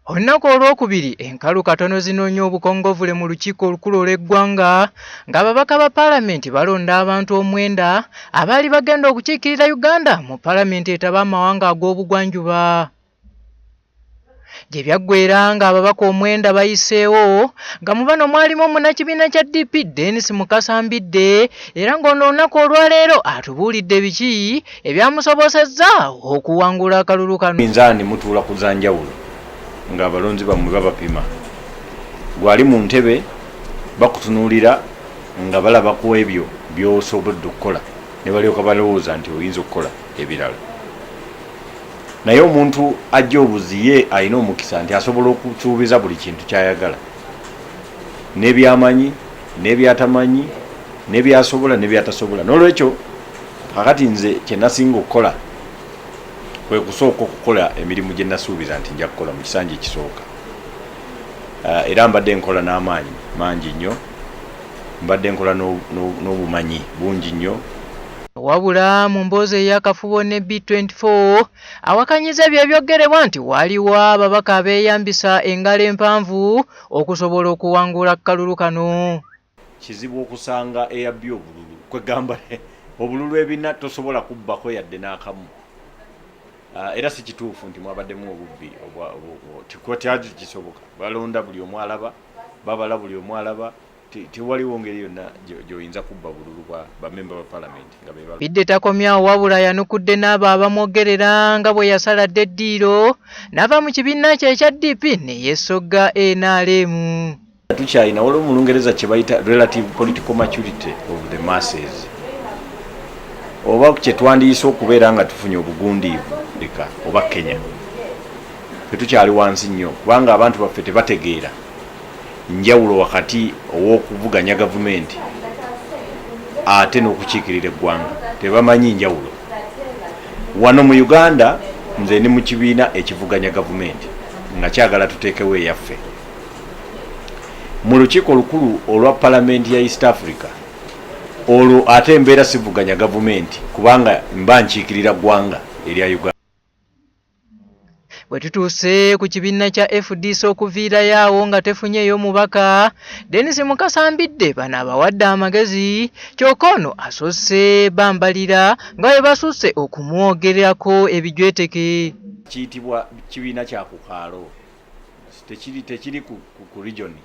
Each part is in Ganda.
Olunaku olwokubiri enkalu katono zinoonya obukongovule mu lukiiko olukulu olw'eggwanga ng'ababaka ba paalamenti balonda abantu 9 abaali bagenda okukiikirira Uganda mu paalamenti etaba amawanga ag'obugwanjuba. Gye byaggweera ng'ababaka 9 bayiseewo nga mu bano mwalimu omunnakibiina kya DP Dennis Mukasambidde era ng'ono olunaku olwaleero atubuulidde biki ebyamusobozesezza okuwangula akalulu kano. Nzaani mutuula ku zanjawulo nga abalonzi bammwe babapima, gwali mu ntebe bakutunuulira nga balaba ku ebyo by'osobodde okukola ne balyoka balowooza nti oyinza okukola ebirala. Naye omuntu ajja obuziye alina omukisa nti asobola okusuubiza buli kintu ky'ayagala, n'ebyamanyi n'ebyatamanyi n'ebyasobola n'ebyatasobola. N'olwekyo kakati nze kye nasinga okukola kwe kusooka okukola emirimu gye nasuubiza nti nja kukola mu kisanja ekisooka. Era mbadde nkola n'amaanyi mangi nnyo, mbadde nkola n'obumanyi bungi nnyo. Wabula mu mboozi ey'akafubo ne B24 awakanyiza ebyo ebyogerebwa nti waliwo ababaka abeeyambisa engalo empanvu okusobola okuwangula akalulu kano. Kizibu okusanga eyabbi obululu, kwegamba obululu ebina tosobola kubbako yadde n'akamu. Era si kituufu nti mwabaddemu obubbi tikwatyali kisoboka. Balonda buli omu alaba, babala buli omu alaba, tewaliwo ngeri yonna gy'oyinza kubba bululu bwa bamemba ba paalamenti nga beba. Bidde takomyawo wabula yanukudde n'abo abamwogerera nga bwe yasaladde eddiiro n'ava mu kibiina kye ekya DP ne yeesogga NRM. Tukyalina waliwo mu Lungereza kye bayita relative political maturity of the masses, oba kye twandiyise okubeera nga tufunye obugundiivu leka oba Kenya. Tetukyali wansi nnyo kubanga abantu baffe tebategeera njawulo wakati ow'okuvuganya gavumenti ate n'okukiikirira eggwanga, tebamanyi njawulo. Wano mu Uganda nze ndi mu kibiina ekivuganya gavumenti nga kyagala tuteekewo eyaffe. Mu lukiiko olukulu olwa paalamenti ya East Africa olwo ate mbeera sivuganya gavumenti kubanga mba nkiikirira ggwanga erya Uganda. Bwe tutuuse ku kibiina kya FDC okuviirayo awo nga tefunyeeyo mubaka, Dennis Mukasambidde bano abawadde amagezi kyokka ono asoose bambalira nga bwe basusse okumwogerako ebijweteke. Kiyitibwa kibiina kya ku kaalo, tekiri ku region.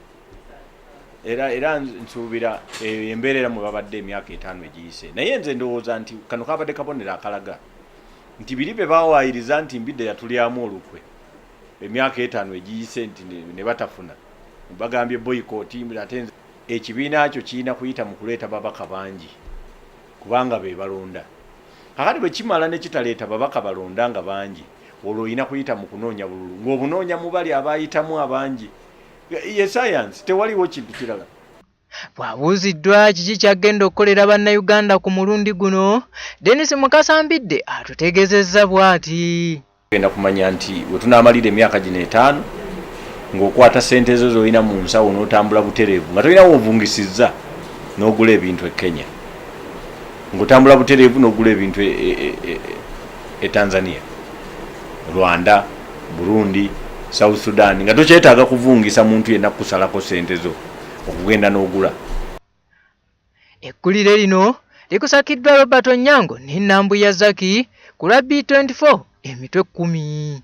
Era nsuubira embeerera mwe babadde emyaka 5 egiyise. Naye nze ndowooza nti kano kabadde kabonero akalaga nti biri be bawaayiriza nti Mbidde yatulyamu olukwe emyaka 5 egiyise nti ne batafuna bagambye boycott. Ate ekibiina kyo kirina kuyita mu kuleeta babaka bangi kubanga be balonda. Kakati bwe kimala ne kitaleeta babaka balonda nga bangi, olwo olina kuyita mu kunoonya bululu ng'obunoonya mu bali abayitamu abangi. Ye science tewaliwo kintu kirala. Bw'abuuziddwa kiki kyagenda okukolera bannayuganda ku mulundi guno, Dennis Mukasambidde atutegeezezza bw'ati. Genda kumanya nti bwe tunaamalira emyaka gino 5 ng'okwata ssente zo z'olina mu nsawo n'otambula butereevu nga tolina w'ovungisizza n'ogula ebintu e Kenya, ng'otambula butereevu n'ogula ebintu e Tanzania, Rwanda, Burundi, South Sudan, nga tokyetaaga kuvungisa muntu yenna kusalako ssente zo okugenda n'ogula. Ekkulire lino likusakiddwa Robert Onyango ne Nambuya Zaki ku lwa B24 emitwe 10.